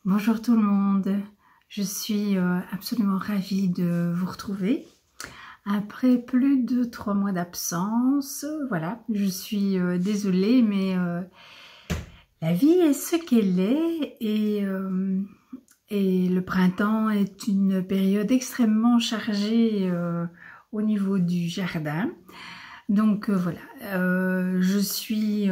Bonjour tout le monde, je suis absolument ravie de vous retrouver. Après plus de 3 mois d'absence, voilà, je suis désolée mais la vie est ce qu'elle est et le printemps est une période extrêmement chargée au niveau du jardin. Donc voilà, je suis...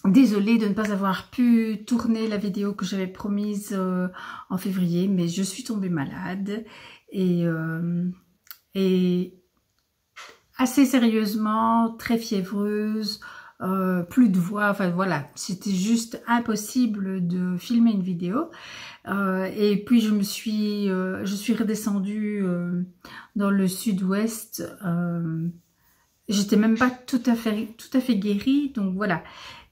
désolée de ne pas avoir pu tourner la vidéo que j'avais promise en février, mais je suis tombée malade et assez sérieusement, très fiévreuse, plus de voix, enfin voilà, c'était juste impossible de filmer une vidéo. Et puis je suis redescendue dans le sud-ouest. J'étais même pas tout à fait guérie, donc voilà.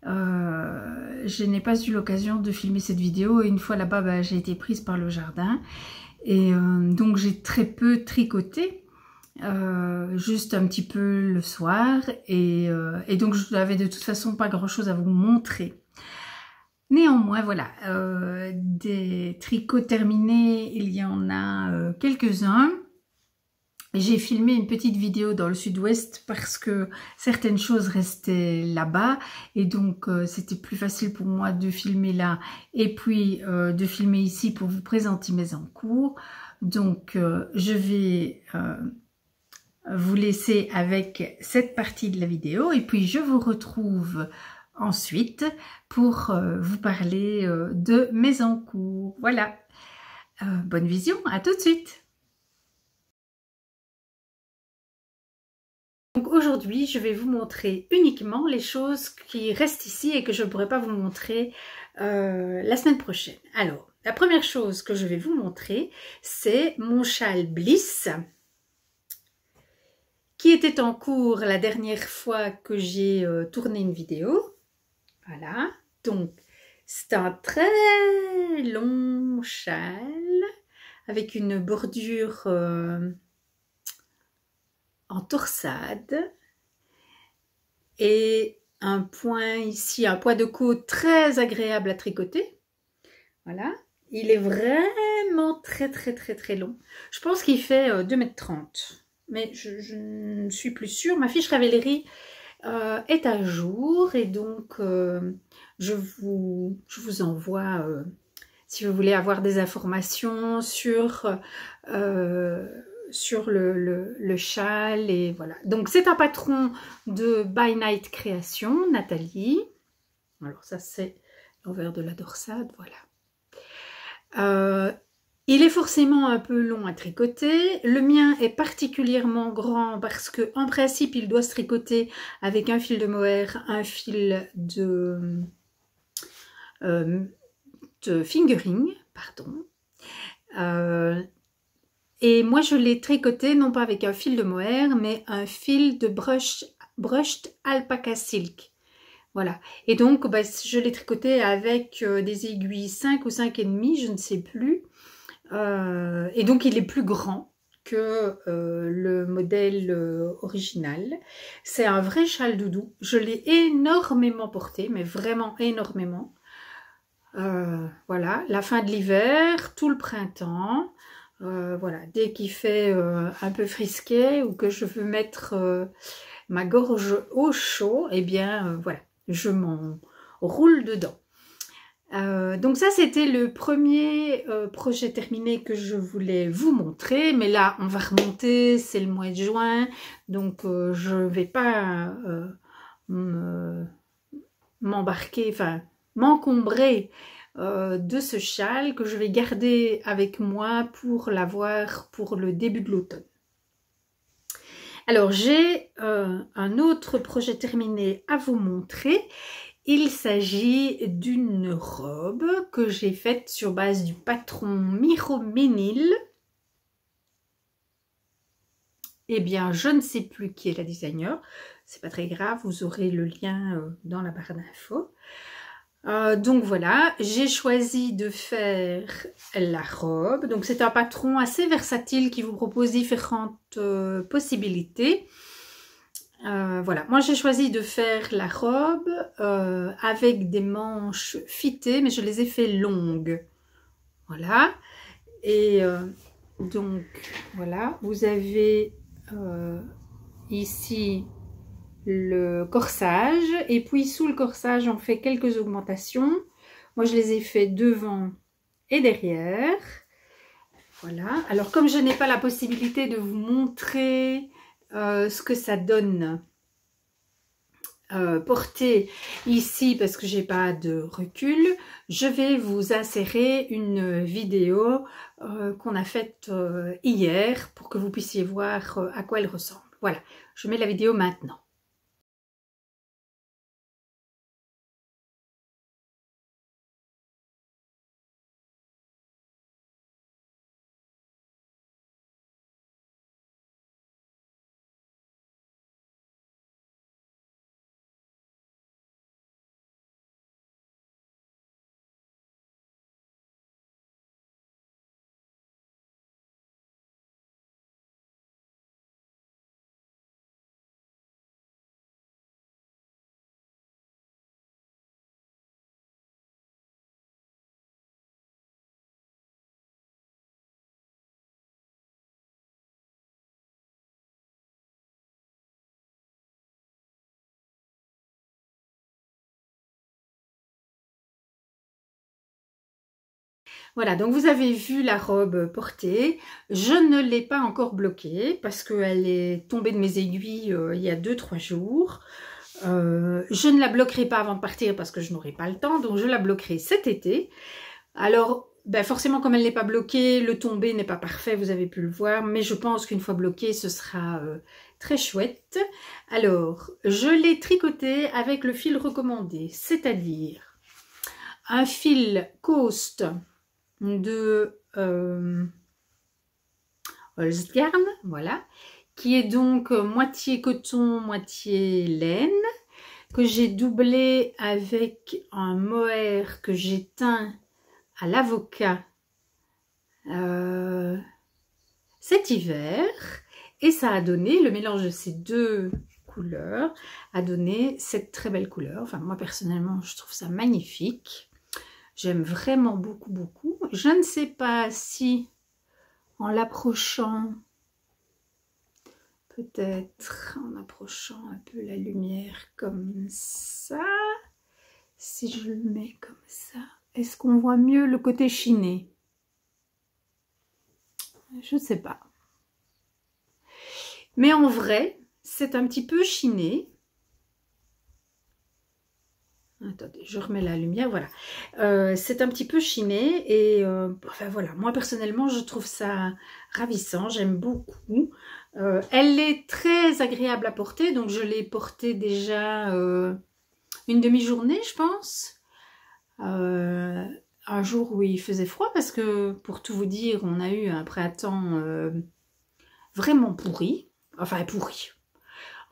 Je n'ai pas eu l'occasion de filmer cette vidéo et une fois là-bas j'ai été prise par le jardin et donc j'ai très peu tricoté, juste un petit peu le soir et donc je n'avais de toute façon pas grand chose à vous montrer. Néanmoins voilà, des tricots terminés il y en a quelques-uns. J'ai filmé une petite vidéo dans le sud-ouest parce que certaines choses restaient là-bas et donc c'était plus facile pour moi de filmer là et puis de filmer ici pour vous présenter mes encours. Donc je vais vous laisser avec cette partie de la vidéo et puis je vous retrouve ensuite pour vous parler de mes encours. Voilà, bonne vision, à tout de suite. Donc aujourd'hui, je vais vous montrer uniquement les choses qui restent ici et que je ne pourrai pas vous montrer la semaine prochaine. Alors, la première chose que je vais vous montrer, c'est mon châle Bliss qui était en cours la dernière fois que j'ai tourné une vidéo. Voilà, donc c'est un très long châle avec une bordure en torsade et un point ici, un point de côte très agréable à tricoter. Voilà, il est vraiment très long. Je pense qu'il fait 2,30 m, mais je ne suis plus sûre. Ma fiche Ravelry est à jour et donc je vous envoie, si vous voulez avoir des informations sur le châle et voilà. Donc c'est un patron de By Night Création, Nathalie. Alors ça c'est l'envers de la dorsade, voilà. Il est forcément un peu long à tricoter. Le mien est particulièrement grand parce que en principe il doit se tricoter avec un fil de mohair, un fil de fingering, pardon. Et moi, je l'ai tricoté non pas avec un fil de mohair, mais un fil de brushed alpaca silk. Voilà. Et donc, je l'ai tricoté avec des aiguilles 5 ou 5,5, je ne sais plus. Et donc, il est plus grand que le modèle original. C'est un vrai châle doudou. Je l'ai énormément porté, mais vraiment énormément. Voilà, la fin de l'hiver, tout le printemps. Voilà, dès qu'il fait un peu frisquet ou que je veux mettre ma gorge au chaud, eh bien voilà, je m'en roule dedans. Donc ça c'était le premier projet terminé que je voulais vous montrer, mais là on va remonter, c'est le mois de juin, donc je ne vais pas m'embarquer, enfin m'encombrer de ce châle que je vais garder avec moi pour l'avoir pour le début de l'automne. Alors j'ai un autre projet terminé à vous montrer. Il s'agit d'une robe que j'ai faite sur base du patron Miroménil. Eh bien, je ne sais plus qui est la designer. C'est pas très grave, vous aurez le lien dans la barre d'infos. Donc voilà, j'ai choisi de faire la robe. Donc c'est un patron assez versatile qui vous propose différentes possibilités. Voilà, moi j'ai choisi de faire la robe avec des manches fitées, mais je les ai fait longues. Voilà, et donc voilà, vous avez ici le corsage, et puis sous le corsage on fait quelques augmentations. Moi je les ai fait devant et derrière. Voilà, alors comme je n'ai pas la possibilité de vous montrer ce que ça donne porté ici parce que j'ai pas de recul, je vais vous insérer une vidéo qu'on a faite hier pour que vous puissiez voir à quoi elle ressemble. Voilà, je mets la vidéo maintenant. Voilà, donc vous avez vu la robe portée. Je ne l'ai pas encore bloquée parce qu'elle est tombée de mes aiguilles il y a 2-3 jours. Je ne la bloquerai pas avant de partir parce que je n'aurai pas le temps, donc je la bloquerai cet été. Alors, ben forcément, comme elle n'est pas bloquée, le tombé n'est pas parfait, vous avez pu le voir, mais je pense qu'une fois bloquée, ce sera très chouette. Alors, je l'ai tricoté avec le fil recommandé, c'est-à-dire un fil Coast de Holzgarn, voilà, qui est donc moitié coton, moitié laine, que j'ai doublé avec un mohair que j'ai teint à l'avocat cet hiver, et ça a donné, le mélange de ces deux couleurs a donné cette très belle couleur. Enfin, moi personnellement je trouve ça magnifique, j'aime vraiment beaucoup beaucoup. Je ne sais pas si en l'approchant, peut-être en approchant un peu la lumière comme ça, si je le mets comme ça, est-ce qu'on voit mieux le côté chiné? Je ne sais pas. Mais en vrai, c'est un petit peu chiné. Attendez, je remets la lumière, voilà. C'est un petit peu chiné et enfin voilà, moi personnellement, je trouve ça ravissant, j'aime beaucoup. Elle est très agréable à porter, donc je l'ai portée déjà une demi-journée, je pense. Un jour où il faisait froid, parce que pour tout vous dire, on a eu un printemps vraiment pourri, enfin pourri.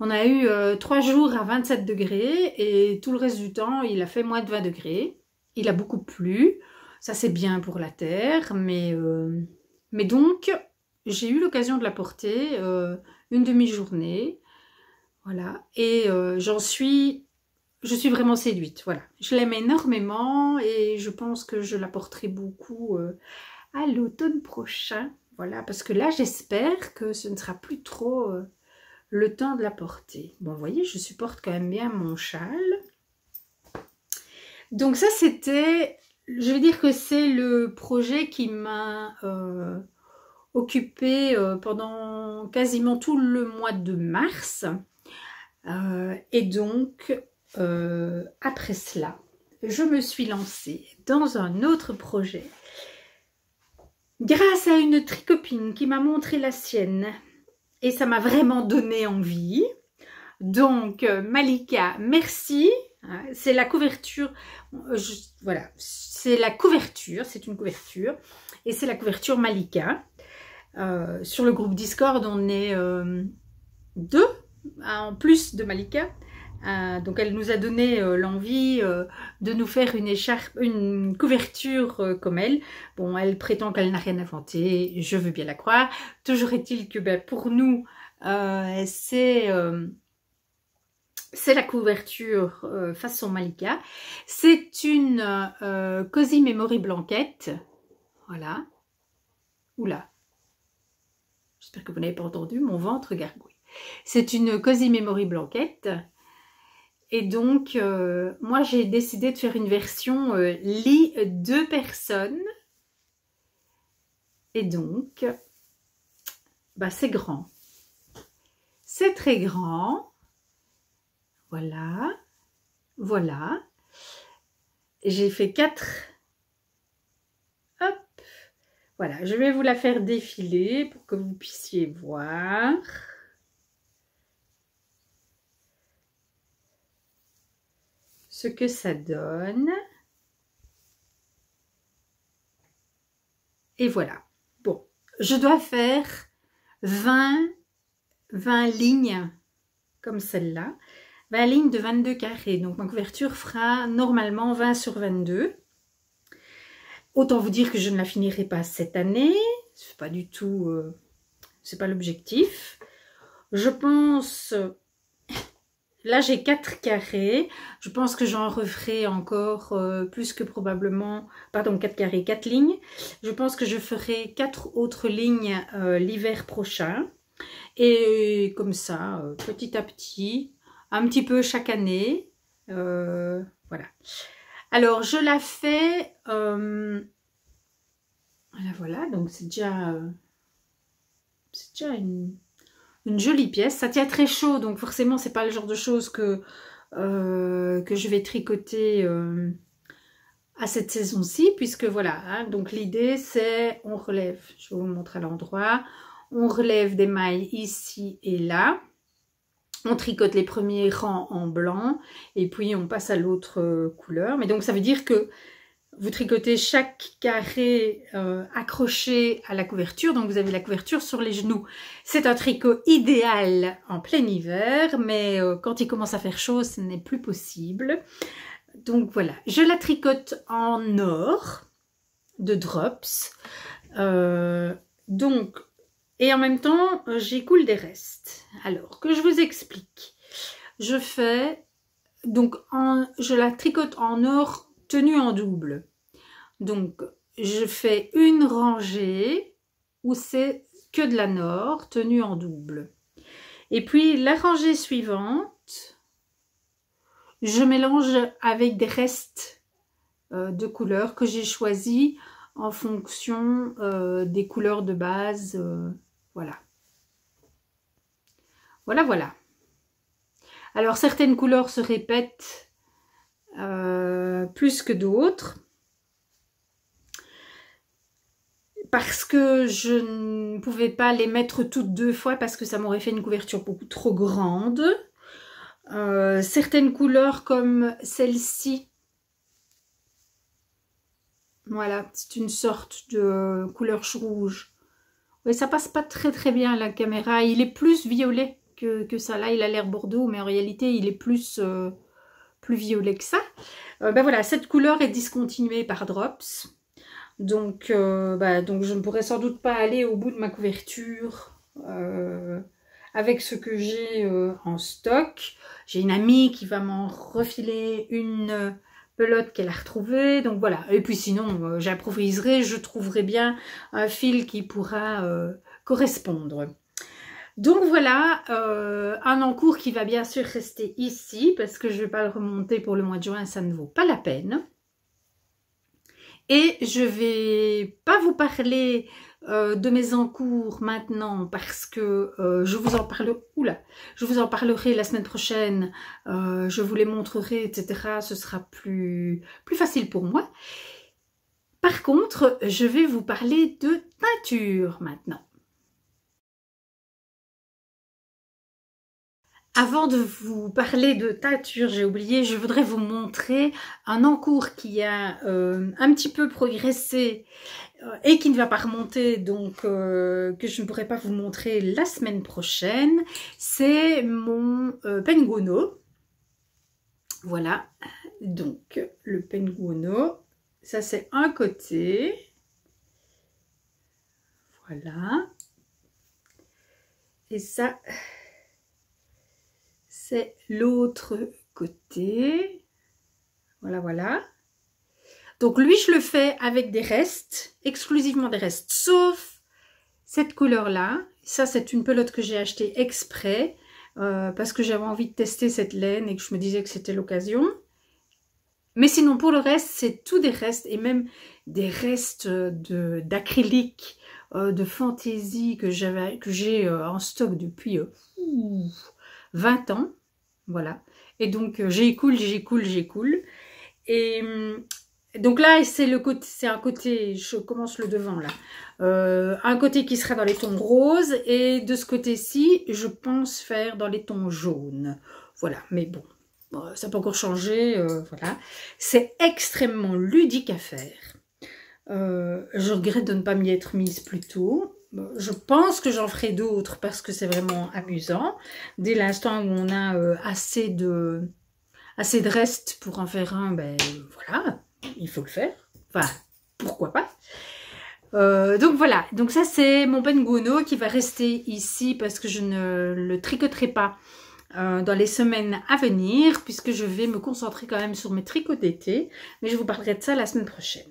On a eu 3 jours à 27 degrés et tout le reste du temps, il a fait moins de 20 degrés. Il a beaucoup plu, ça c'est bien pour la terre, mais donc j'ai eu l'occasion de la porter une demi-journée, voilà, et je suis vraiment séduite, voilà. Je l'aime énormément et je pense que je la porterai beaucoup à l'automne prochain, voilà, parce que là j'espère que ce ne sera plus trop le temps de la porter. Bon, vous voyez, je supporte quand même bien mon châle. Donc ça c'était, je vais dire que c'est le projet qui m'a occupée pendant quasiment tout le mois de mars. Et donc, après cela, je me suis lancée dans un autre projet grâce à une tricopine qui m'a montré la sienne et ça m'a vraiment donné envie. Donc Malika, merci. C'est la couverture, voilà, c'est la couverture, c'est une couverture et c'est la couverture Malika. Sur le groupe Discord, on est 2 en plus de Malika. Donc elle nous a donné l'envie de nous faire une écharpe, une couverture comme elle. Bon, elle prétend qu'elle n'a rien inventé, je veux bien la croire. Toujours est-il que ben, pour nous, c'est c'est la couverture façon Malika. C'est une Cozy Memory Blanket. Voilà. Oula. J'espère que vous n'avez pas entendu, mon ventre gargouille. C'est une Cozy Memory Blanket. Et donc, moi, j'ai décidé de faire une version lit 2 personnes. Et donc, bah, c'est grand. C'est très grand. Voilà. Voilà. J'ai fait 4. Hop. Voilà, je vais vous la faire défiler pour que vous puissiez voir. Ce que ça donne. Et voilà. Bon, je dois faire 20 lignes comme celle-là. 20 lignes de 22 carrés. Donc ma couverture fera normalement 20 sur 22. Autant vous dire que je ne la finirai pas cette année. C'est pas du tout... c'est pas l'objectif. Je pense... Là, j'ai 4 carrés. Je pense que j'en referai encore plus que probablement... Pardon, 4 carrés, 4 lignes. Je pense que je ferai 4 autres lignes l'hiver prochain. Et comme ça, petit à petit, un petit peu chaque année. Voilà. Alors, je la fais... voilà, donc c'est déjà une jolie pièce. Ça tient très chaud, donc forcément, c'est pas le genre de choses que je vais tricoter à cette saison-ci, puisque voilà, hein, donc l'idée c'est, on relève, je vais vous montrer à l'endroit, on relève des mailles ici et là, on tricote les premiers rangs en blanc, et puis on passe à l'autre couleur. Mais donc ça veut dire que vous tricotez chaque carré accroché à la couverture, donc vous avez la couverture sur les genoux. C'est un tricot idéal en plein hiver, mais quand il commence à faire chaud, ce n'est plus possible. Donc voilà, je la tricote en or de drops. Donc, et en même temps, j'écoule des restes. Alors, que je vous explique. Je fais, donc, je la tricote en or tenue en double. Donc, je fais une rangée où c'est que de la nord tenue en double. Et puis, la rangée suivante, je mélange avec des restes de couleurs que j'ai choisis en fonction des couleurs de base. Voilà. Voilà, voilà. Alors, certaines couleurs se répètent plus que d'autres. Parce que je ne pouvais pas les mettre toutes 2 fois parce que ça m'aurait fait une couverture beaucoup trop grande. Certaines couleurs comme celle-ci, voilà, c'est une sorte de couleur rouge. Oui, ça passe pas très bien à la caméra. Il est plus violet que ça. Là, il a l'air bordeaux, mais en réalité, il est plus violet que ça. Ben voilà, cette couleur est discontinuée par Drops. Donc je ne pourrais sans doute pas aller au bout de ma couverture avec ce que j'ai en stock. J'ai une amie qui va m'en refiler une pelote qu'elle a retrouvée. Donc voilà. Et puis sinon, j'improviserai. Je trouverai bien un fil qui pourra correspondre. Donc voilà, un encours qui va bien sûr rester ici parce que je ne vais pas le remonter pour le mois de juin. Ça ne vaut pas la peine. Et je vais pas vous parler de mes encours maintenant parce que je vous en parlerai la semaine prochaine, je vous les montrerai, etc. Ce sera plus facile pour moi. Par contre, je vais vous parler de teinture maintenant. Avant de vous parler de teinture, j'ai oublié, je voudrais vous montrer un encours qui a un petit peu progressé et qui ne va pas remonter, donc que je ne pourrai pas vous montrer la semaine prochaine. C'est mon Penguono. Voilà, donc le Penguono, ça c'est un côté. Voilà. Et ça... c'est l'autre côté. Voilà, voilà. Donc lui, je le fais avec des restes, exclusivement des restes, sauf cette couleur-là. Ça, c'est une pelote que j'ai achetée exprès parce que j'avais envie de tester cette laine et que je me disais que c'était l'occasion. Mais sinon, pour le reste, c'est tout des restes et même des restes d'acrylique, de fantaisie que j'ai en stock depuis 20 ans. Voilà. Et donc, j'écoule. Et donc là, c'est un côté, je commence le devant là. Un côté qui sera dans les tons roses et de ce côté-ci, je pense faire dans les tons jaunes. Voilà, mais bon. Ça peut encore changer, voilà. C'est extrêmement ludique à faire. Je regrette de ne pas m'y être mise plus tôt. Je pense que j'en ferai d'autres parce que c'est vraiment amusant. Dès l'instant où on a assez de restes pour en faire un, ben voilà, il faut le faire. Enfin, pourquoi pas. Donc voilà, donc ça c'est mon Bengono qui va rester ici parce que je ne le tricoterai pas dans les semaines à venir, puisque je vais me concentrer quand même sur mes tricots d'été, mais je vous parlerai de ça la semaine prochaine.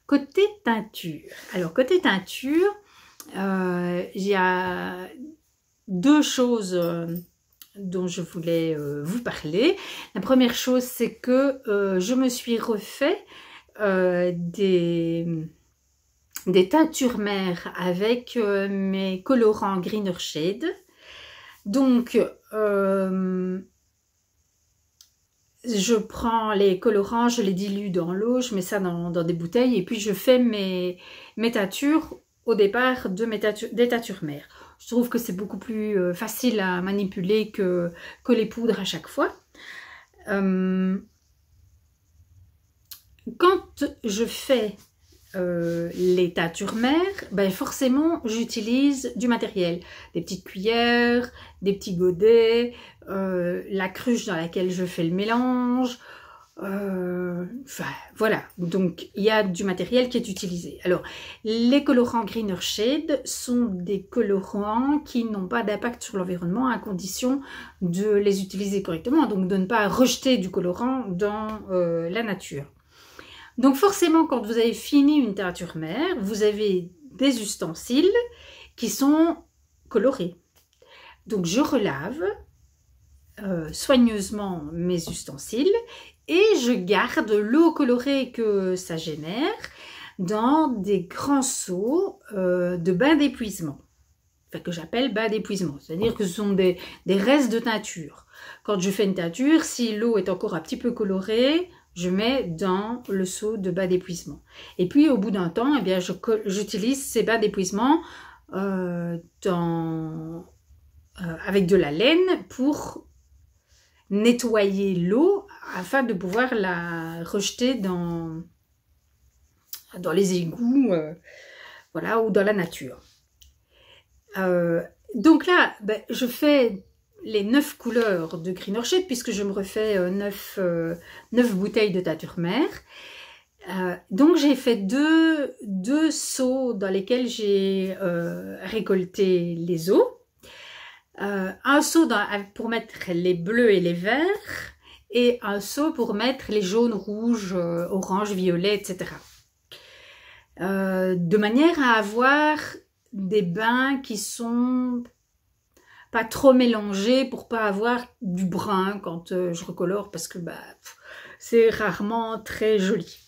Côté teinture, alors côté teinture, il y a deux choses dont je voulais vous parler. La première chose, c'est que je me suis refait des teintures mères avec mes colorants Greener Shade. Donc, je prends les colorants, je les dilue dans l'eau, je mets ça dans des bouteilles et puis je fais mes teintures au départ des teintures mères. Je trouve que c'est beaucoup plus facile à manipuler que les poudres à chaque fois. Quand je fais les teintures mères, ben forcément j'utilise du matériel, des petites cuillères, des petits godets, la cruche dans laquelle je fais le mélange, enfin voilà, donc il y a du matériel qui est utilisé. Alors les colorants Greener Shade sont des colorants qui n'ont pas d'impact sur l'environnement à condition de les utiliser correctement, donc de ne pas rejeter du colorant dans la nature. Donc forcément, quand vous avez fini une teinture mère, vous avez des ustensiles qui sont colorés. Donc je relave soigneusement mes ustensiles et je garde l'eau colorée que ça génère dans des grands seaux de bain d'épuisement. Enfin, que j'appelle bain d'épuisement, c'est-à-dire que ce sont des restes de teinture. Quand je fais une teinture, si l'eau est encore un petit peu colorée, je mets dans le seau de bain d'épuisement. Et puis au bout d'un temps, eh bien, j'utilise ces bains d'épuisement avec de la laine pour nettoyer l'eau afin de pouvoir la rejeter dans les égouts, voilà, ou dans la nature. Donc là, ben, je fais les 9 couleurs de Greener Shade puisque je me refais 9 bouteilles de teinture mère. Donc j'ai fait deux seaux dans lesquels j'ai récolté les eaux. Un seau pour mettre les bleus et les verts et un seau pour mettre les jaunes, rouges, oranges, violets, etc. De manière à avoir des bains qui sont pas trop mélangés pour pas avoir du brun quand je recolore parce que bah, c'est rarement très joli.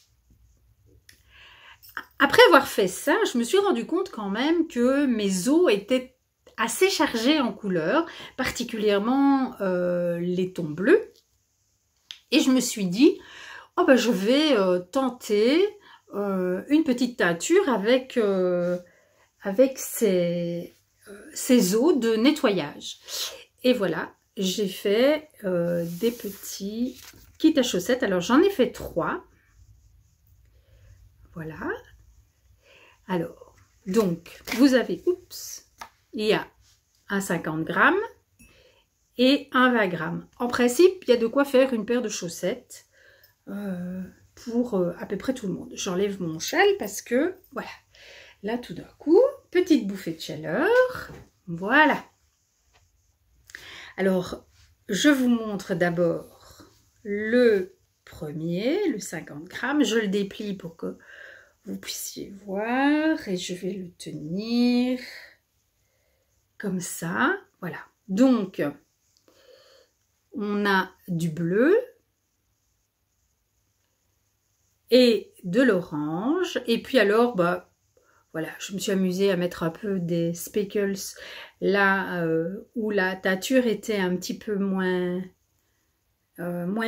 Après avoir fait ça, je me suis rendu compte quand même que mes os étaient assez chargés en couleurs, particulièrement les tons bleus. Et je me suis dit, oh ben, je vais tenter une petite teinture avec ces eaux de nettoyage. Et voilà, j'ai fait des petits kits à chaussettes. Alors j'en ai fait 3. Voilà. Alors, donc, vous avez, oups, il y a un 50 grammes et un 20 grammes. En principe, il y a de quoi faire une paire de chaussettes pour à peu près tout le monde. J'enlève mon châle parce que, voilà, là tout d'un coup, petite bouffée de chaleur, voilà. Alors, je vous montre d'abord le premier, le 50 grammes. Je le déplie pour que vous puissiez voir et je vais le tenir comme ça. Voilà. Donc, on a du bleu et de l'orange. Et puis alors, bah, voilà, je me suis amusée à mettre un peu des speckles là où la teinture était un petit peu moins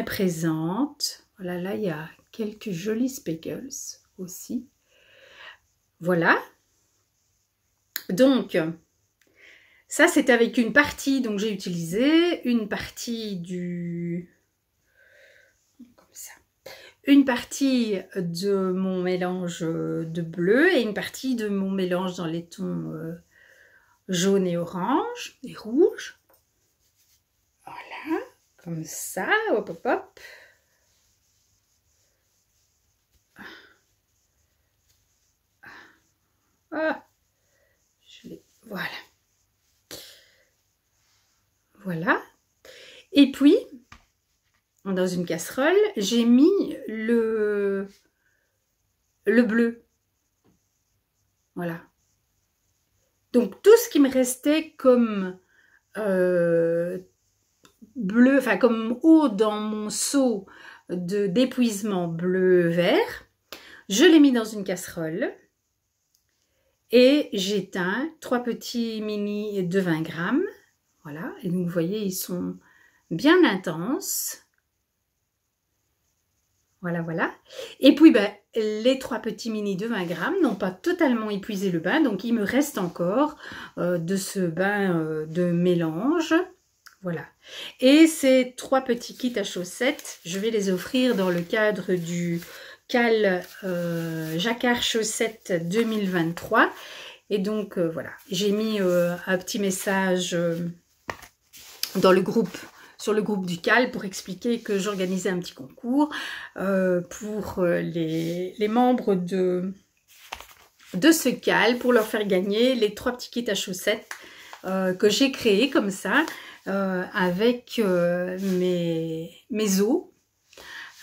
présente. Voilà, là, il y a quelques jolis speckles aussi. Voilà. Donc, ça, c'est avec une partie, donc j'ai utilisé une partie comme ça, une partie de mon mélange de bleu et une partie de mon mélange dans les tons jaune et orange et rouge. Voilà, comme ça, hop, hop, hop. Ah, voilà. Voilà. Et puis, dans une casserole, j'ai mis le bleu. Voilà. Donc, tout ce qui me restait comme bleu, enfin comme eau dans mon seau d'épuisement bleu-vert, je l'ai mis dans une casserole et j'éteins 3 petits mini de 20 grammes. Voilà, et donc vous voyez, ils sont bien intenses. Voilà, voilà. Et puis, ben, les 3 petits mini de 20 grammes n'ont pas totalement épuisé le bain, donc il me reste encore de ce bain de mélange. Voilà. Et ces 3 petits kits à chaussettes, je vais les offrir dans le cadre du CAL Jacquard Chaussettes 2023. Et donc, voilà, j'ai mis un petit message dans le groupe, sur le groupe du CAL pour expliquer que j'organisais un petit concours pour les membres de ce CAL pour leur faire gagner les 3 petits kits à chaussettes que j'ai créés comme ça avec mes eaux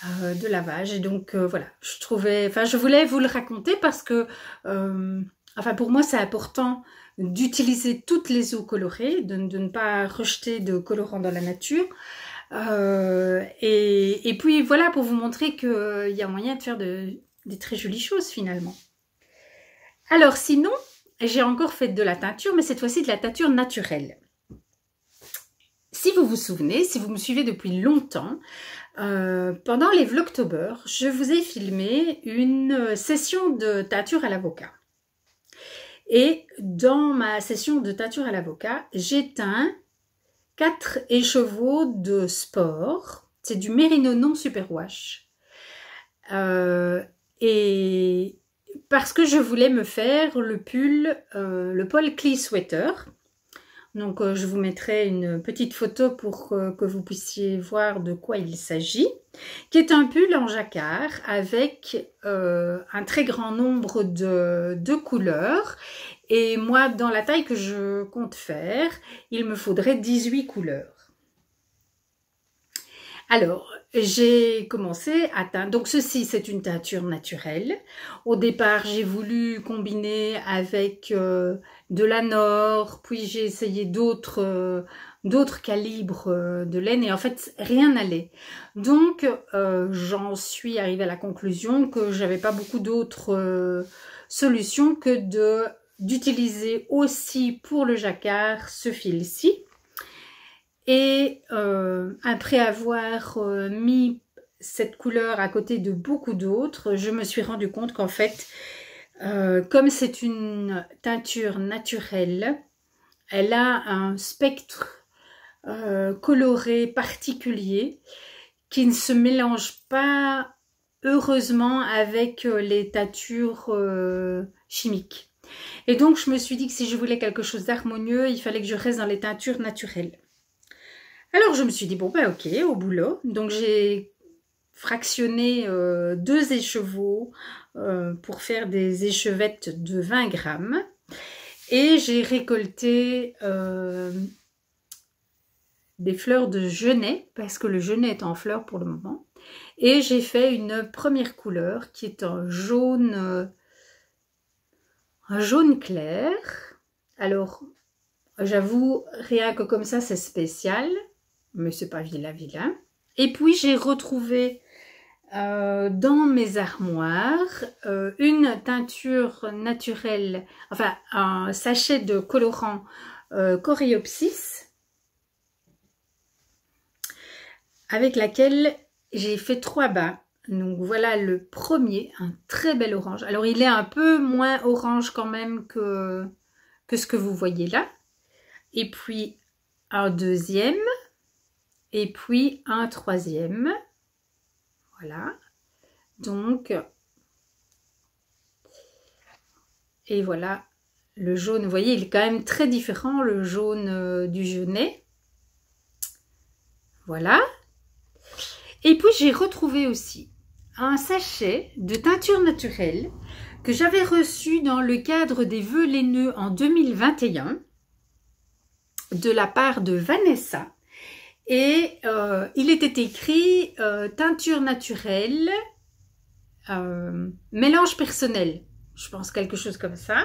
de lavage. Et donc voilà, je voulais vous le raconter parce que enfin pour moi c'est important d'utiliser toutes les eaux colorées, de ne pas rejeter de colorants dans la nature. Et puis voilà, pour vous montrer qu'il y a moyen de faire des très jolies choses finalement. Alors sinon, j'ai encore fait de la teinture, mais cette fois-ci de la teinture naturelle. Si vous vous souvenez, si vous me suivez depuis longtemps, pendant les Vlogtober, je vous ai filmé une session de teinture à l'avocat. Et dans ma session de teinture à l'avocat, j'ai teint 4 écheveaux de sport. C'est du Merino non superwash. Et parce que je voulais me faire le pull, le Paul Klee Sweater. Donc je vous mettrai une petite photo pour que vous puissiez voir de quoi il s'agit, qui est un pull en jacquard avec un très grand nombre de couleurs. Et moi, dans la taille que je compte faire, il me faudrait 18 couleurs. Alors, j'ai commencé à teindre. Donc ceci, c'est une teinture naturelle. Au départ, j'ai voulu combiner avec de la Nor, puis j'ai essayé d'autres calibres de laine et en fait, rien n'allait. Donc, j'en suis arrivée à la conclusion que j'avais pas beaucoup d'autres solutions que d'utiliser aussi pour le jacquard ce fil-ci. Et après avoir mis cette couleur à côté de beaucoup d'autres, je me suis rendu compte qu'en fait, comme c'est une teinture naturelle, elle a un spectre coloré particulier qui ne se mélange pas heureusement avec les teintures chimiques. Et donc, je me suis dit que si je voulais quelque chose d'harmonieux, il fallait que je reste dans les teintures naturelles. Alors, je me suis dit, bon, ben ok, au boulot. Donc, j'ai fractionné 2 écheveaux pour faire des échevettes de 20 grammes. Et j'ai récolté des fleurs de genêt, parce que le genêt est en fleurs pour le moment. Et j'ai fait une première couleur qui est un jaune clair. Alors, j'avoue, rien que comme ça, c'est spécial, mais c'est pas vilain. Et puis, j'ai retrouvé dans mes armoires une teinture naturelle, enfin, un sachet de colorant Coréopsis, avec laquelle j'ai fait 3 bains. Donc voilà le premier, un très bel orange. Alors il est un peu moins orange quand même que ce que vous voyez là. Et puis un deuxième. Et puis un troisième. Voilà. Donc, et voilà le jaune. Vous voyez, il est quand même très différent, le jaune du genêt. Voilà. Et puis j'ai retrouvé aussi un sachet de teinture naturelle que j'avais reçu dans le cadre des vœux laineux en 2021 de la part de Vanessa. Et il était écrit teinture naturelle, mélange personnel. Je pense quelque chose comme ça.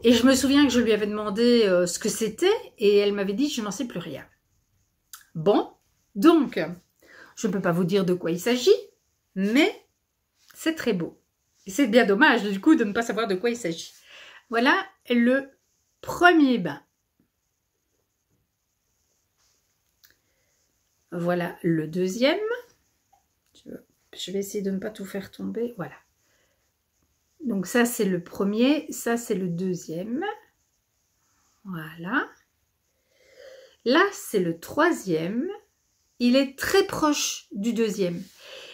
Et je me souviens que je lui avais demandé ce que c'était et elle m'avait dit je n'en sais plus rien. Bon, donc... je ne peux pas vous dire de quoi il s'agit, mais c'est très beau. Et c'est bien dommage, du coup, de ne pas savoir de quoi il s'agit. Voilà le premier bain. Voilà le deuxième. Je vais essayer de ne pas tout faire tomber. Voilà. Donc ça, c'est le premier. Ça, c'est le deuxième. Voilà. Là, c'est le troisième. Il est très proche du deuxième.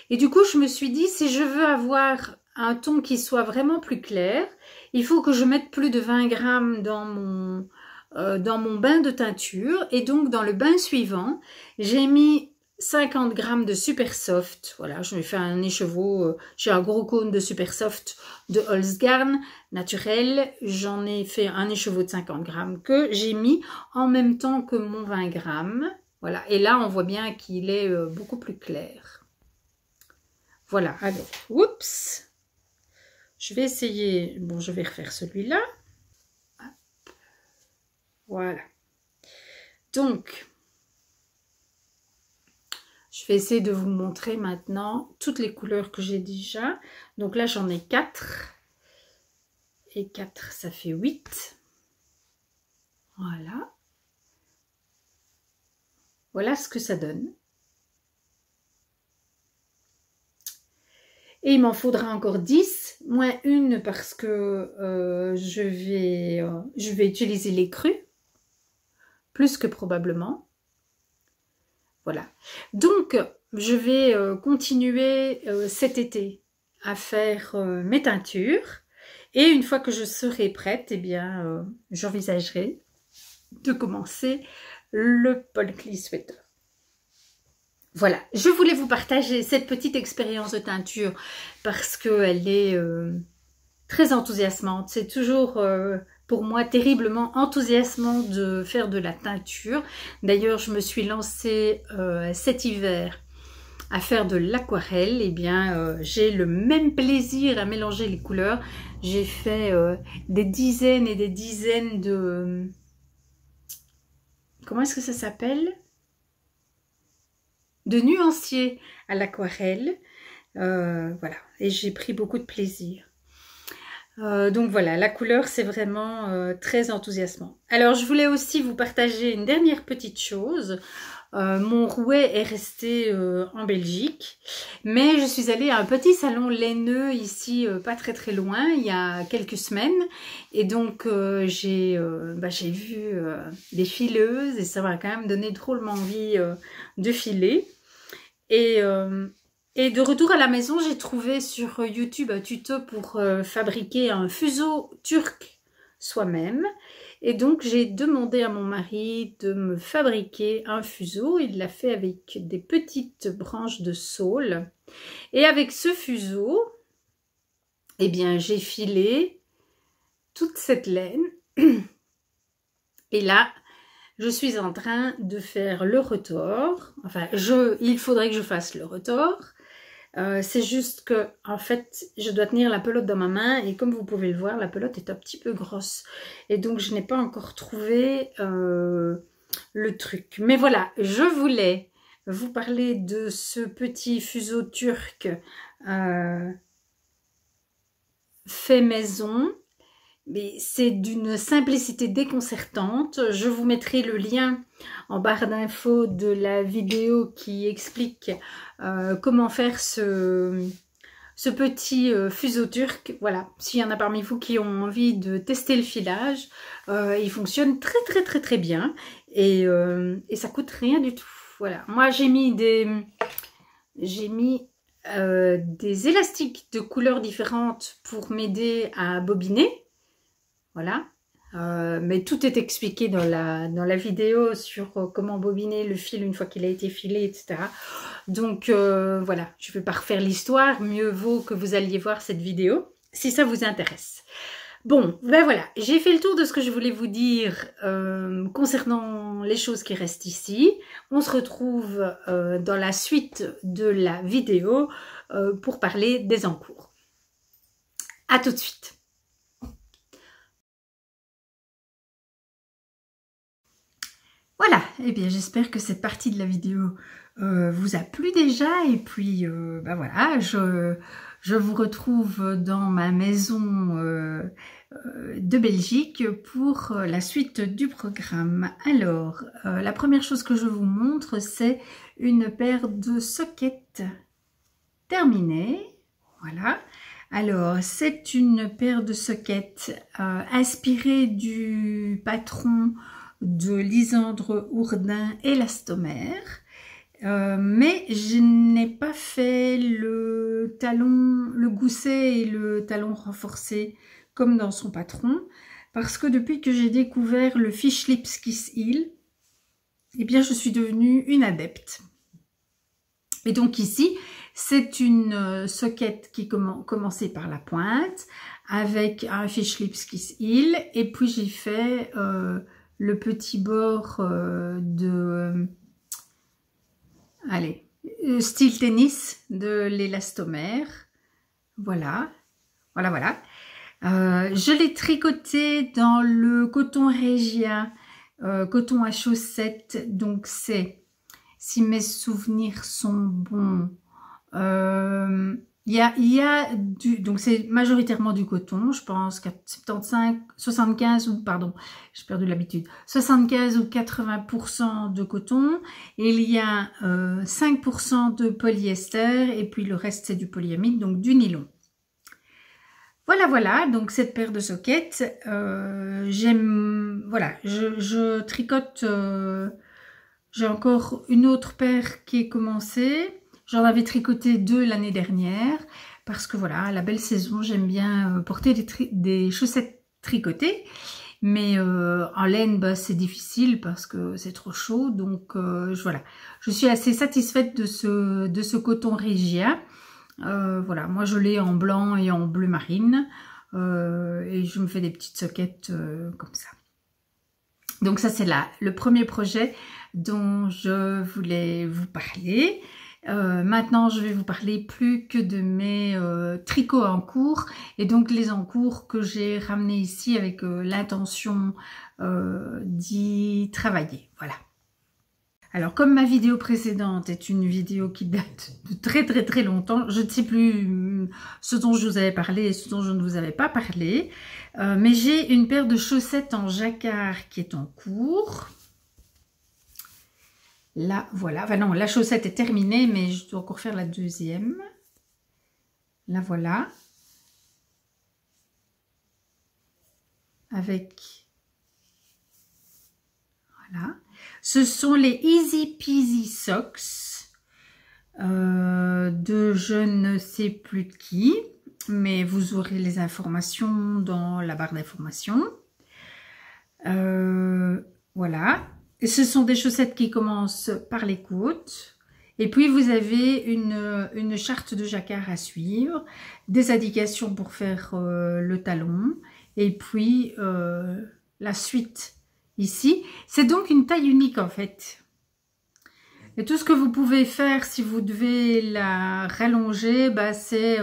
Et du coup, je me suis dit, si je veux avoir un ton qui soit vraiment plus clair, il faut que je mette plus de 20 grammes dans mon bain de teinture. Et donc, dans le bain suivant, j'ai mis 50 grammes de Super Soft. Voilà, je vais faire un écheveau. J'ai un gros cône de Super Soft de Holzgarn naturel. J'en ai fait un écheveau de 50 grammes que j'ai mis en même temps que mon 20 grammes. Voilà, et là, on voit bien qu'il est beaucoup plus clair. Voilà, alors, oups. Je vais essayer, bon, je vais refaire celui-là. Voilà. Donc, je vais essayer de vous montrer maintenant toutes les couleurs que j'ai déjà. Donc là, j'en ai 4. Et 4, ça fait 8. Voilà. Voilà ce que ça donne. Et il m'en faudra encore 10, moins une parce que je vais utiliser les crus, plus que probablement. Voilà. Donc, je vais continuer cet été à faire mes teintures. Et une fois que je serai prête, eh bien, j'envisagerai de commencer le Polka Sweater. Voilà, je voulais vous partager cette petite expérience de teinture parce qu'elle est très enthousiasmante. C'est toujours pour moi terriblement enthousiasmant de faire de la teinture. D'ailleurs, je me suis lancée cet hiver à faire de l'aquarelle. Eh bien, j'ai le même plaisir à mélanger les couleurs. J'ai fait des dizaines et des dizaines de... Comment est-ce que ça s'appelle ? De nuanciers à l'aquarelle. Voilà, et j'ai pris beaucoup de plaisir. Donc voilà, la couleur, c'est vraiment très enthousiasmant. Alors, je voulais aussi vous partager une dernière petite chose. Mon rouet est resté en Belgique, mais je suis allée à un petit salon laineux ici, pas très loin, il y a quelques semaines. Et donc, j'ai vu des fileuses et ça m'a quand même donné drôlement envie de filer. Et de retour à la maison, j'ai trouvé sur YouTube un tuto pour fabriquer un fuseau turc soi-même. Et donc, j'ai demandé à mon mari de me fabriquer un fuseau. Il l'a fait avec des petites branches de saule. Et avec ce fuseau, eh bien, j'ai filé toute cette laine. Et là, je suis en train de faire le retors. Enfin, il faudrait que je fasse le retors. C'est juste que, en fait, je dois tenir la pelote dans ma main et comme vous pouvez le voir, la pelote est un petit peu grosse. Et donc, je n'ai pas encore trouvé le truc. Mais voilà, je voulais vous parler de ce petit fuseau turc fait maison. Mais c'est d'une simplicité déconcertante. Je vous mettrai le lien en barre d'infos de la vidéo qui explique comment faire ce petit fuseau turc. Voilà, s'il y en a parmi vous qui ont envie de tester le filage, il fonctionne très bien et ça coûte rien du tout. Voilà, moi j'ai mis des élastiques de couleurs différentes pour m'aider à bobiner. Voilà, mais tout est expliqué dans la vidéo sur comment bobiner le fil une fois qu'il a été filé, etc. Donc voilà, je ne vais pas refaire l'histoire, mieux vaut que vous alliez voir cette vidéo si ça vous intéresse. Bon, ben voilà, j'ai fait le tour de ce que je voulais vous dire concernant les choses qui restent ici. On se retrouve dans la suite de la vidéo pour parler des encours. À tout de suite. Voilà, eh bien j'espère que cette partie de la vidéo vous a plu déjà et puis ben voilà, je vous retrouve dans ma maison de Belgique pour la suite du programme. Alors, la première chose que je vous montre, c'est une paire de sockets terminée. Voilà. Alors, c'est une paire de sockets inspirée du patron de Lysandre Hourdin Élastomère. Mais je n'ai pas fait le talon, le gousset et le talon renforcé comme dans son patron, parce que depuis que j'ai découvert le Fish Lips Kiss Heel, eh bien je suis devenue une adepte. Et donc ici, c'est une socket qui commençait par la pointe, avec un Fish Lips Kiss Heel, et puis j'ai fait le petit bord allez, style tennis de l'élastomère. Voilà, voilà. Je l'ai tricoté dans le coton Regia, coton à chaussettes. Donc c'est, si mes souvenirs sont bons, il y a donc c'est majoritairement du coton, je pense 75, 75 ou pardon, j'ai perdu l'habitude, 75 ou 80% de coton, et il y a 5% de polyester et puis le reste c'est du polyamide, donc du nylon. Voilà, donc cette paire de sockets, j'aime, voilà, je tricote, j'ai encore une autre paire qui est commencée. J'en avais tricoté 2 l'année dernière parce que voilà, la belle saison, j'aime bien porter des chaussettes tricotées. Mais en laine, bah, c'est difficile parce que c'est trop chaud. Donc voilà, je suis assez satisfaite de ce coton Regia. Voilà, moi je l'ai en blanc et en bleu marine. Et je me fais des petites sockets comme ça. Donc ça c'est le premier projet dont je voulais vous parler. Maintenant je vais vous parler plus que de mes tricots en cours et donc les encours que j'ai ramenés ici avec l'intention d'y travailler. Voilà. Alors comme ma vidéo précédente est une vidéo qui date de très longtemps, je ne sais plus ce dont je vous avais parlé et ce dont je ne vous avais pas parlé, mais j'ai une paire de chaussettes en jacquard qui est en cours. Là, voilà. Enfin non, la chaussette est terminée, mais je dois encore faire la deuxième. Là, voilà. Avec... Voilà. Ce sont les Easy Peasy Socks de je ne sais plus qui, mais vous aurez les informations dans la barre d'informations. Voilà. Et ce sont des chaussettes qui commencent par les côtes. Et puis vous avez une charte de jacquard à suivre, des indications pour faire le talon, et puis la suite ici. C'est donc une taille unique en fait. Et tout ce que vous pouvez faire si vous devez la rallonger, bah, c'est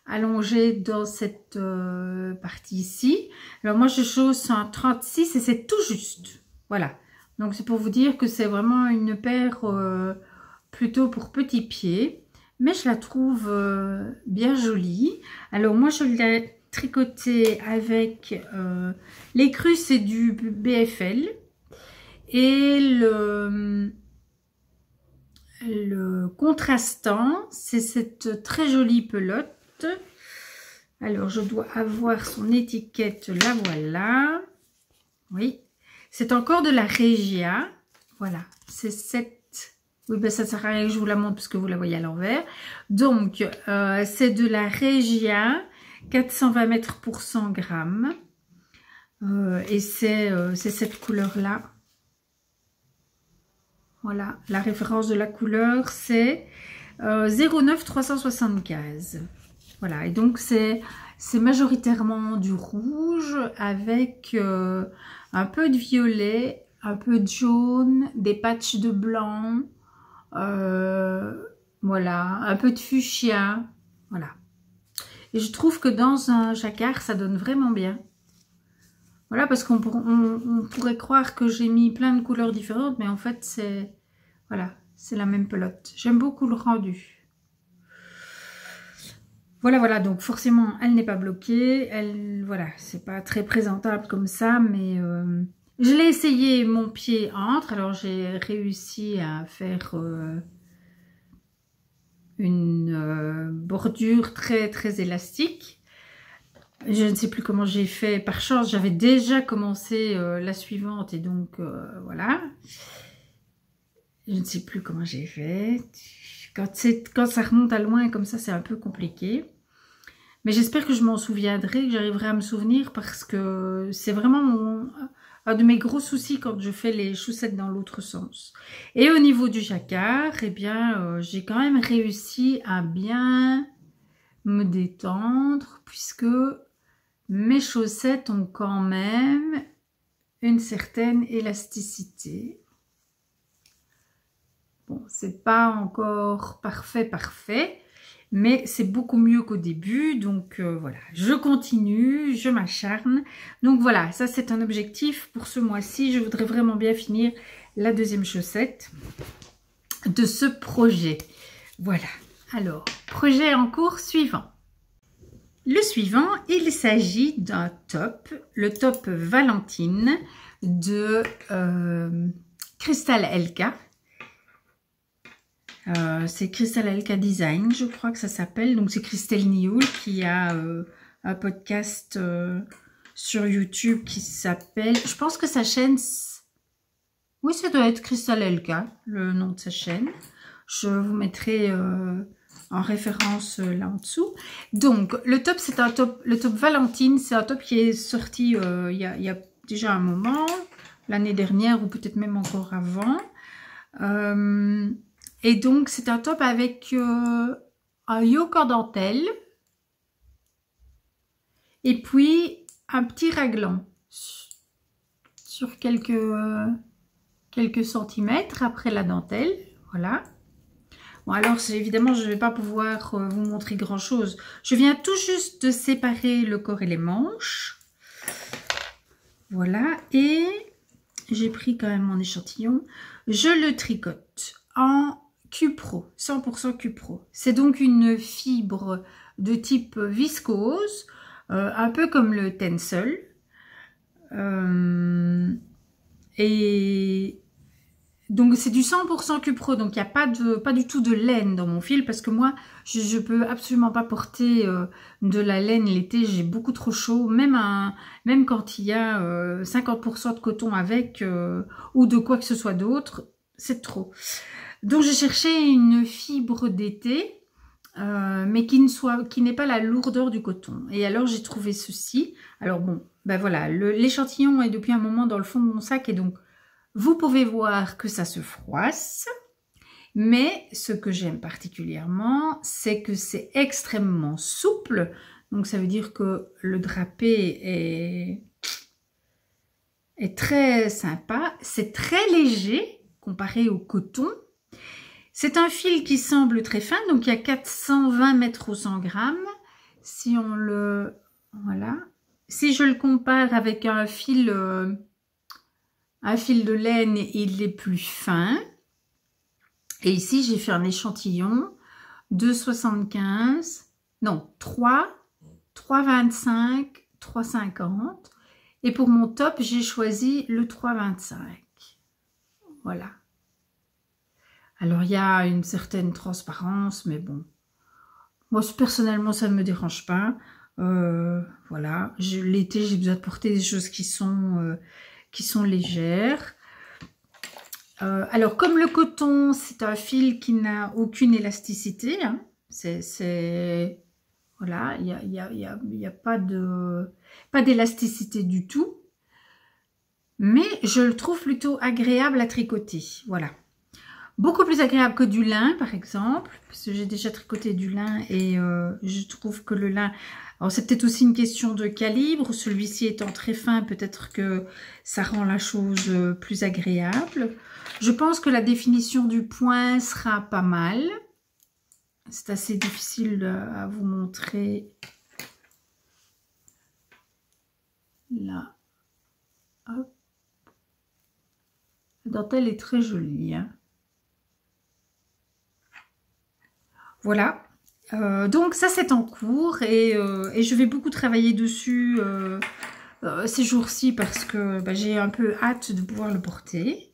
allonger dans cette partie ici. Alors moi je chausse en 36 et c'est tout juste. Voilà. Donc c'est pour vous dire que c'est vraiment une paire plutôt pour petits pieds. Mais je la trouve bien jolie. Alors moi je l'ai tricotée avec l'écru, c'est du BFL. Et le contrastant, c'est cette très jolie pelote. Alors, je dois avoir son étiquette, la voilà. Oui, c'est encore de la Regia. Voilà, c'est cette... Oui, ben ça sert à rien que je vous la montre parce que vous la voyez à l'envers. Donc, c'est de la Regia, 420 mètres pour 100 grammes. Et c'est cette couleur-là. Voilà, la référence de la couleur, c'est 09 375. Voilà, et donc c'est majoritairement du rouge avec un peu de violet, un peu de jaune, des patchs de blanc, voilà, un peu de fuchsia, voilà. Et je trouve que dans un jacquard, ça donne vraiment bien. Voilà, parce qu'on pourrait croire que j'ai mis plein de couleurs différentes, mais en fait, c'est... Voilà, c'est la même pelote. J'aime beaucoup le rendu. Voilà, voilà, donc forcément, elle n'est pas bloquée. Elle, voilà, c'est pas très présentable comme ça, mais je l'ai essayé, mon pied entre. Alors, j'ai réussi à faire une bordure très, très élastique. Je ne sais plus comment j'ai fait. Par chance, j'avais déjà commencé la suivante et donc, voilà. Je ne sais plus comment j'ai fait. Quand ça remonte à loin comme ça, c'est un peu compliqué. Mais j'espère que je m'en souviendrai, que j'arriverai à me souvenir parce que c'est vraiment un de mes gros soucis quand je fais les chaussettes dans l'autre sens. Et au niveau du jacquard, eh bien, j'ai quand même réussi à bien me détendre puisque mes chaussettes ont quand même une certaine élasticité. Bon, c'est pas encore parfait, mais c'est beaucoup mieux qu'au début. Donc voilà, je continue, je m'acharne. Donc voilà, ça c'est un objectif pour ce mois-ci. Je voudrais vraiment bien finir la deuxième chaussette de ce projet. Voilà, alors, projet en cours suivant. Le suivant, il s'agit d'un top, le top Valentine de Crystal LK. C'est Crystal LK Design, je crois que ça s'appelle. Donc c'est Christelle Nioul qui a un podcast sur YouTube qui s'appelle... Je pense que sa chaîne... Oui, ça doit être Crystal LK, le nom de sa chaîne. Je vous mettrai en référence là en dessous. Donc le top, c'est un top... Le top Valentine, c'est un top qui est sorti il y a déjà un moment, l'année dernière ou peut-être même encore avant. Et donc, c'est un top avec un yoke en dentelle et puis un petit raglan sur quelques centimètres après la dentelle. Voilà. Bon, alors, évidemment, je ne vais pas pouvoir vous montrer grand-chose. Je viens tout juste de séparer le corps et les manches. Voilà. Et j'ai pris quand même mon échantillon. Je le tricote en Cupro, 100% Cupro. C'est donc une fibre de type viscose, un peu comme le Tencel. Et donc c'est du 100% Cupro, donc il n'y a pas du tout de laine dans mon fil, parce que moi, je peux absolument pas porter de la laine l'été, j'ai beaucoup trop chaud, même quand il y a 50% de coton avec, ou de quoi que ce soit d'autre, c'est trop. Donc j'ai cherché une fibre d'été, mais qui n'ait pas la lourdeur du coton. Et alors j'ai trouvé ceci. Alors bon, ben voilà, l'échantillon est depuis un moment dans le fond de mon sac et donc vous pouvez voir que ça se froisse. Mais ce que j'aime particulièrement, c'est que c'est extrêmement souple. Donc ça veut dire que le drapé est... est très sympa. C'est très léger comparé au coton. C'est un fil qui semble très fin, donc il y a 420 mètres au 100 grammes. Si on le... Voilà. Si je le compare avec un fil de laine, il est plus fin. Et ici, j'ai fait un échantillon de 75, non, 3, 3,25, 3,50. Et pour mon top, j'ai choisi le 3,25. Voilà. Alors, il y a une certaine transparence, mais bon. Moi, personnellement, ça ne me dérange pas. Voilà. L'été, j'ai besoin de porter des choses qui sont légères. Alors, comme le coton, c'est un fil qui n'a aucune élasticité. Hein. Voilà, il y a pas d'élasticité du tout. Mais je le trouve plutôt agréable à tricoter. Voilà. Beaucoup plus agréable que du lin, par exemple, parce que j'ai déjà tricoté du lin et je trouve que le lin... Alors, c'est peut-être aussi une question de calibre. Celui-ci étant très fin, peut-être que ça rend la chose plus agréable. Je pense que la définition du point sera pas mal. C'est assez difficile à vous montrer. Là. Hop. La dentelle est très jolie, hein. Voilà, donc ça c'est en cours et je vais beaucoup travailler dessus ces jours-ci parce que j'ai un peu hâte de pouvoir le porter.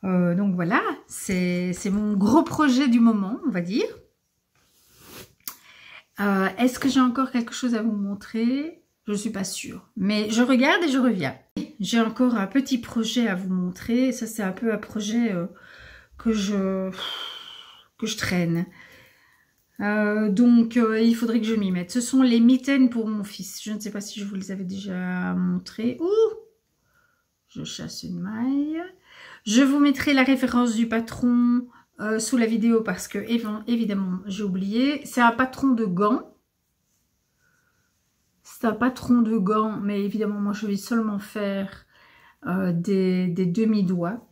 Donc voilà, c'est mon gros projet du moment, on va dire. Est-ce que j'ai encore quelque chose à vous montrer? Je ne suis pas sûre, mais je regarde et je reviens. J'ai encore un petit projet à vous montrer. Ça c'est un peu un projet que je traîne. Donc il faudrait que je m'y mette. Ce sont les mitaines pour mon fils. Je ne sais pas si je vous les avais déjà montrées. Ouh, je chasse une maille. Je vous mettrai la référence du patron sous la vidéo parce que évidemment j'ai oublié. C'est un patron de gants. C'est un patron de gants, mais évidemment moi je vais seulement faire des demi-doigts.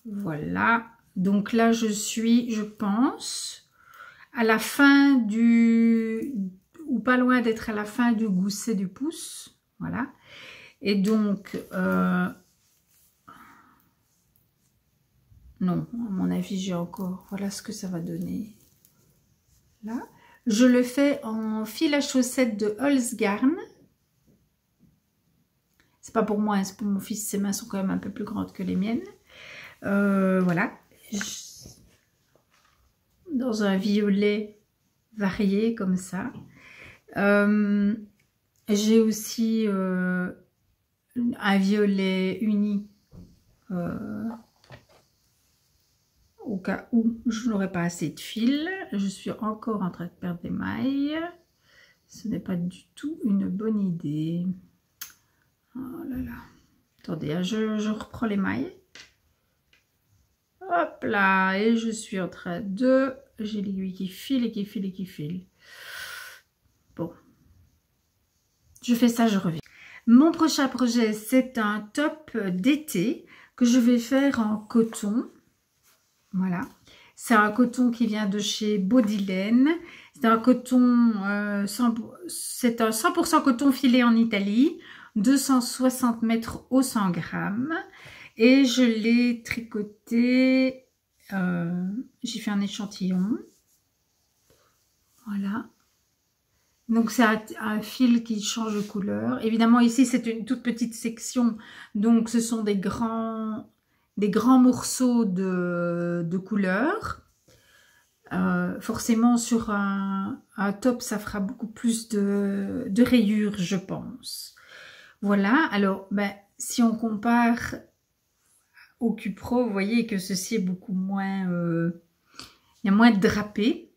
Voilà. Donc là je suis, je pense, à la fin ou pas loin d'être à la fin du gousset du pouce, voilà. Et donc, non, à mon avis, j'ai encore, voilà ce que ça va donner. Là, je le fais en fil à chaussettes de Holzgarn. C'est pas pour moi, hein, c'est pour mon fils, ses mains sont quand même un peu plus grandes que les miennes. Voilà. Dans un violet varié comme ça. J'ai aussi un violet uni au cas où je n'aurais pas assez de fil. Je suis encore en train de perdre des mailles. Ce n'est pas du tout une bonne idée. Oh là là. Attendez, hein, je reprends les mailles. Hop là, et je suis en train de... J'ai l'aiguille qui file et qui file et qui file. Bon. Je fais ça, je reviens. Mon prochain projet, c'est un top d'été que je vais faire en coton. Voilà. C'est un coton qui vient de chez Bodylene. C'est un coton, c'est un 100% coton filé en Italie. 260 mètres au 100 grammes. Et je l'ai tricoté, j'ai fait un échantillon, voilà. Donc c'est un fil qui change de couleur. Évidemment ici c'est une toute petite section, donc ce sont des grands morceaux de couleur. Forcément sur un top ça fera beaucoup plus de rayures je pense. Voilà, alors si on compare au Cupro, vous voyez que ceci est beaucoup moins... il y a moins de drapé.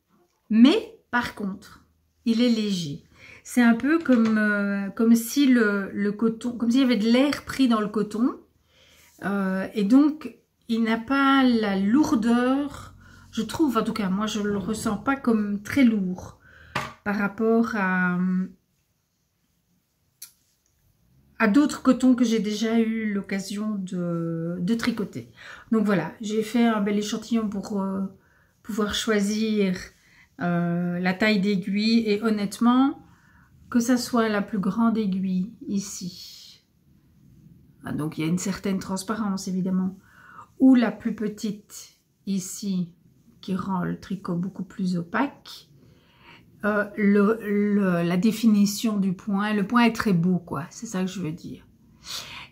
Mais, par contre, il est léger. C'est un peu comme si le coton... Comme s'il y avait de l'air pris dans le coton. Et donc, il n'a pas la lourdeur... Je trouve, en tout cas, moi, je ne le ressens pas comme très lourd. Par rapport à d'autres cotons que j'ai déjà eu l'occasion de tricoter. Donc voilà, j'ai fait un bel échantillon pour pouvoir choisir la taille d'aiguille, et honnêtement, que ça soit la plus grande aiguille ici, donc il y a une certaine transparence évidemment, ou la plus petite ici, qui rend le tricot beaucoup plus opaque, la définition du point, le point est très beau, quoi, c'est ça que je veux dire.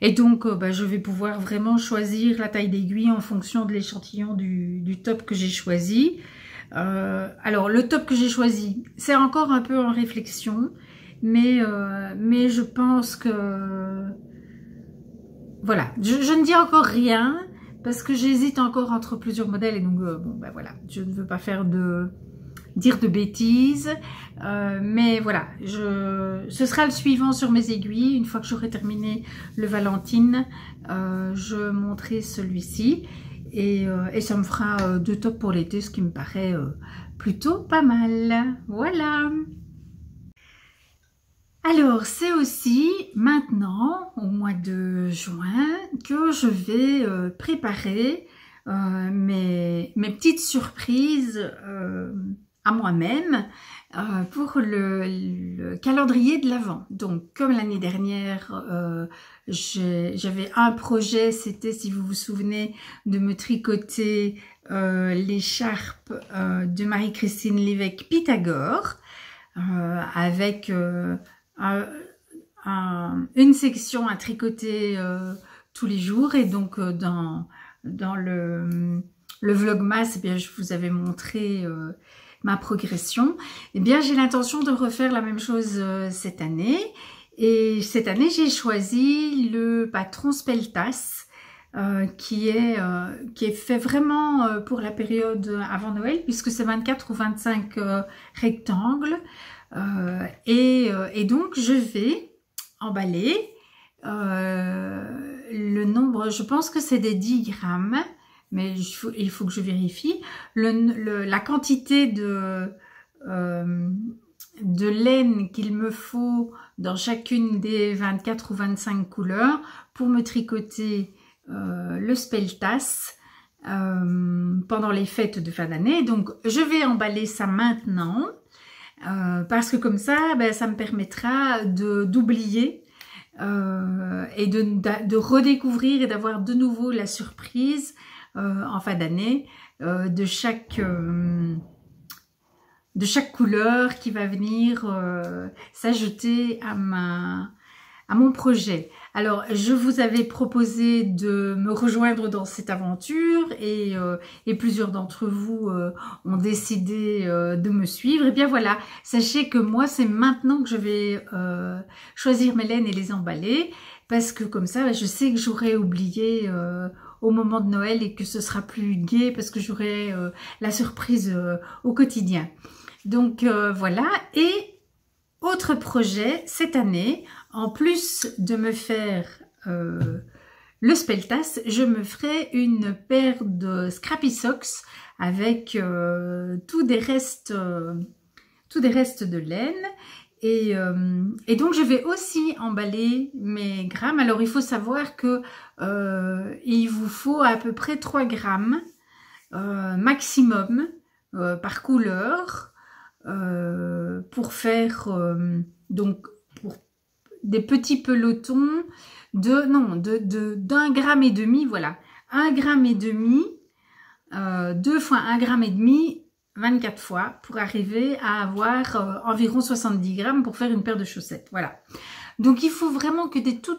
Et donc je vais pouvoir vraiment choisir la taille d'aiguille en fonction de l'échantillon du top que j'ai choisi. Alors le top que j'ai choisi, c'est encore un peu en réflexion, mais je pense que voilà, je ne dis encore rien parce que j'hésite encore entre plusieurs modèles, et donc bon ben voilà, je ne veux pas dire de bêtises, mais voilà, ce sera le suivant sur mes aiguilles. Une fois que j'aurai terminé le Valentine, je monterai celui-ci, et ça me fera 2 tops pour l'été, ce qui me paraît plutôt pas mal. Voilà. Alors, c'est aussi maintenant, au mois de juin, que je vais préparer mes petites surprises à moi-même pour le calendrier de l'Avent. Donc, comme l'année dernière, j'avais un projet, c'était, si vous vous souvenez, de me tricoter l'écharpe de Marie-Christine Lévesque Pythagore, avec une section à tricoter tous les jours. Et donc dans le vlogmas, eh bien, je vous avais montré ma progression. Eh bien, j'ai l'intention de refaire la même chose cette année. Et cette année, j'ai choisi le patron Speltas, qui est fait vraiment pour la période avant Noël, puisque c'est 24 ou 25 rectangles. Et donc je vais emballer le nombre, je pense que c'est des 10 grammes, mais il faut que je vérifie la quantité de laine qu'il me faut dans chacune des 24 ou 25 couleurs pour me tricoter le Speltas pendant les fêtes de fin d'année. Donc je vais emballer ça maintenant, parce que comme ça, ça me permettra d'oublier et de redécouvrir et d'avoir de nouveau la surprise en fin d'année de chaque couleur qui va venir s'ajouter à mon projet. Alors, je vous avais proposé de me rejoindre dans cette aventure, et plusieurs d'entre vous ont décidé de me suivre. Et bien voilà, sachez que moi, c'est maintenant que je vais choisir mes laines et les emballer, parce que comme ça, je sais que j'aurai oublié au moment de Noël, et que ce sera plus gai parce que j'aurai la surprise au quotidien. Donc voilà. Et autre projet cette année, en plus de me faire le Speltas, je me ferai une paire de Scrappy Socks avec tous des restes de laine. Et donc je vais aussi emballer mes grammes. Alors il faut savoir que il vous faut à peu près 3 grammes maximum par couleur, pour faire donc pour des petits pelotons d'un gramme et demi, voilà, 1,5 gramme, 2 fois 1,5 gramme, 24 fois, pour arriver à avoir environ 70 grammes pour faire une paire de chaussettes. Voilà. Donc il faut vraiment que des tout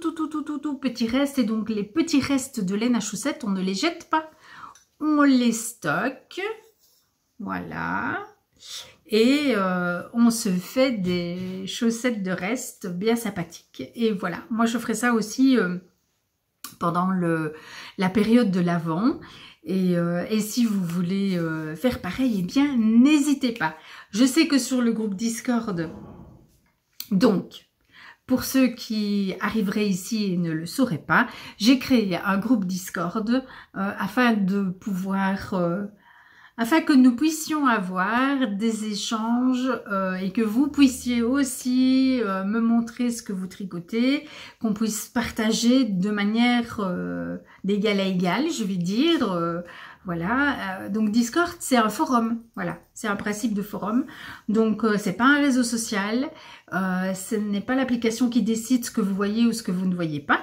petits restes, et donc les petits restes de laine à chaussettes, on ne les jette pas, on les stocke. Voilà. Et on se fait des chaussettes de reste bien sympathiques. Et voilà, moi je ferai ça aussi pendant la période de l'Avent. Et si vous voulez faire pareil, eh bien n'hésitez pas. Je sais que sur le groupe Discord, donc pour ceux qui arriveraient ici et ne le sauraient pas, j'ai créé un groupe Discord afin de pouvoir afin que nous puissions avoir des échanges et que vous puissiez aussi me montrer ce que vous tricotez, qu'on puisse partager de manière d'égal à égal, je vais dire. Voilà, donc Discord c'est un forum, voilà, c'est un principe de forum, donc c'est pas un réseau social, ce n'est pas l'application qui décide ce que vous voyez ou ce que vous ne voyez pas.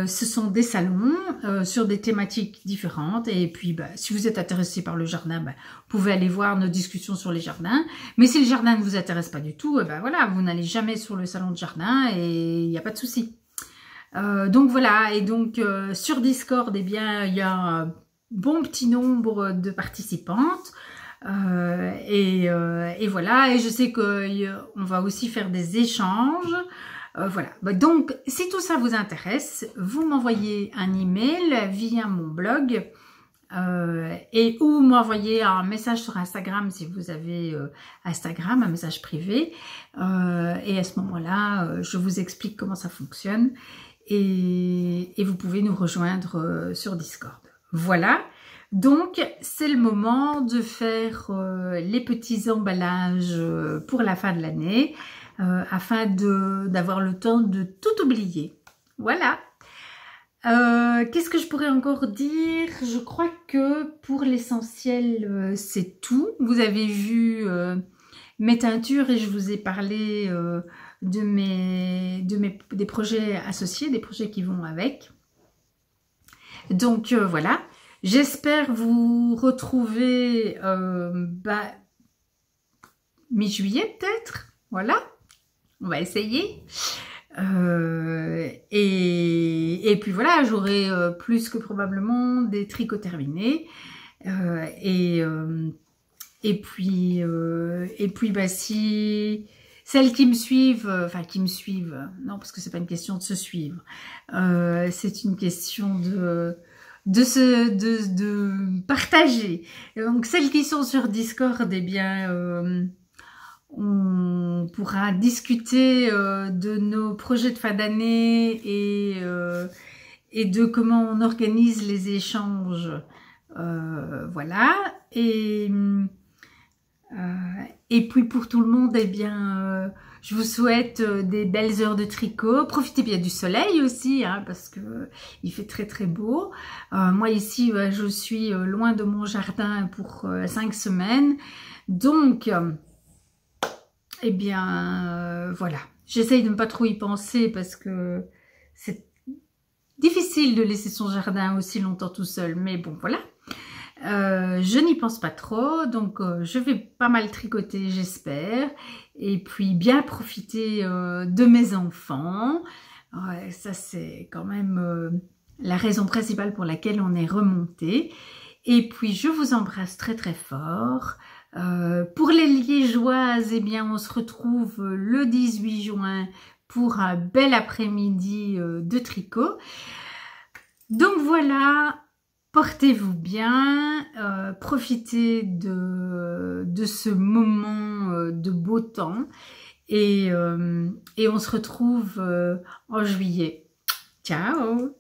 Ce sont des salons sur des thématiques différentes et puis bah, si vous êtes intéressé par le jardin, bah, vous pouvez aller voir nos discussions sur les jardins, mais si le jardin ne vous intéresse pas du tout, bah, voilà, vous n'allez jamais sur le salon de jardin et il n'y a pas de souci. Donc voilà, et donc sur Discord, eh bien, il y a un bon petit nombre de participantes. Et voilà, et je sais qu'on va aussi faire des échanges. Voilà, donc si tout ça vous intéresse, vous m'envoyez un email via mon blog et ou m'envoyez un message sur Instagram si vous avez Instagram, un message privé. Et à ce moment-là, je vous explique comment ça fonctionne et vous pouvez nous rejoindre sur Discord. Voilà. Donc, c'est le moment de faire les petits emballages pour la fin de l'année, afin d'avoir le temps de tout oublier. Voilà. Qu'est-ce que je pourrais encore dire? Je crois que pour l'essentiel, c'est tout. Vous avez vu mes teintures et je vous ai parlé des projets associés, des projets qui vont avec. Donc, voilà. J'espère vous retrouver mi-juillet peut-être, voilà, on va essayer. Et puis voilà, j'aurai plus que probablement des tricots terminés. Et puis bah, si celles qui me suivent, non parce que c'est pas une question de se suivre, c'est une question de partager. Donc celles qui sont sur Discord, eh bien on pourra discuter de nos projets de fin d'année et de comment on organise les échanges. Voilà. Et puis pour tout le monde, eh bien je vous souhaite des belles heures de tricot. Profitez bien du soleil aussi, hein, parce que il fait très très beau. Moi ici, je suis loin de mon jardin pour 5 semaines. Donc, eh bien, voilà. J'essaye de ne pas trop y penser parce que c'est difficile de laisser son jardin aussi longtemps tout seul. Mais bon, voilà. Je n'y pense pas trop, donc je vais pas mal tricoter, j'espère, et puis bien profiter de mes enfants. Ouais, ça c'est quand même la raison principale pour laquelle on est remonté. Et puis je vous embrasse très très fort. Pour les Liégeoises, eh bien on se retrouve le 18 juin pour un bel après-midi de tricot. Donc voilà. Portez-vous bien, profitez de ce moment de beau temps et on se retrouve en juillet. Ciao!